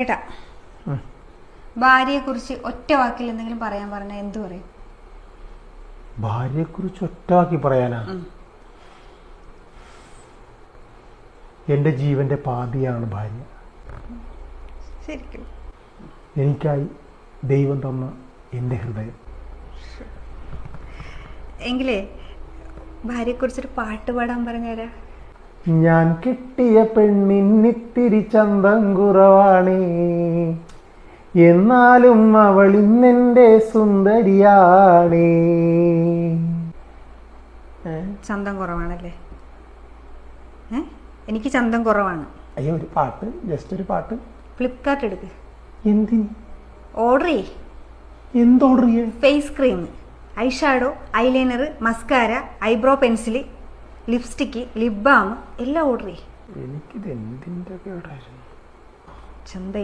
കേട്ടാ ഭാര്യയെ കുറിച്ച് ഒറ്റ വാക്കിൽ എന്തെങ്കിലും പറയാൻ പറഞ്ഞാൽ എന്തു പറയും? ഭാര്യയെ കുറിച്ച് ഒറ്റ വാക്കി പറയാനാ? എന്റെ ജീവന്റെ പാതിയാണ് ഭാര്യ. ശരിക്കും എനിക്കായി ദൈവം തന്ന എന്റെ ഹൃദയം. എങ്കിലേ ഭാര്യയെ കുറിച്ചൊരു പാട്ട് പാടാൻ പറഞ്ഞുതരാ. ഞാൻ കിട്ടിയ പെണ്ണിന്നിത്തിരി ചന്തം കുറവാണേ, എന്നാലും അവളിന്നെന്റെ സുന്ദരിയാണേ. ചന്തം കുറവാണല്ലേ? എനിക്ക് ചന്തം കുറവാണ്. അയ്യോ, ഒരു പാട്ട്, ജസ്റ്റ് ഒരു പാട്ട്. ഫ്ലിപ്കാർട്ട് എടുക്ക്. എന്തിന്? ഓർഡർ ചെയ്യ്. എന്ത് ഓർഡർ ചെയ്യ? Face cream, eye shadow, eyeliner, mascara, eyebrow pencil, lipstick, lip balm എല്ലാം ഓർഡർ ചെയ്യ്. എനിക്കിത് എന്തിൻ്റെ കേടായിരുന്നു? ചന്ത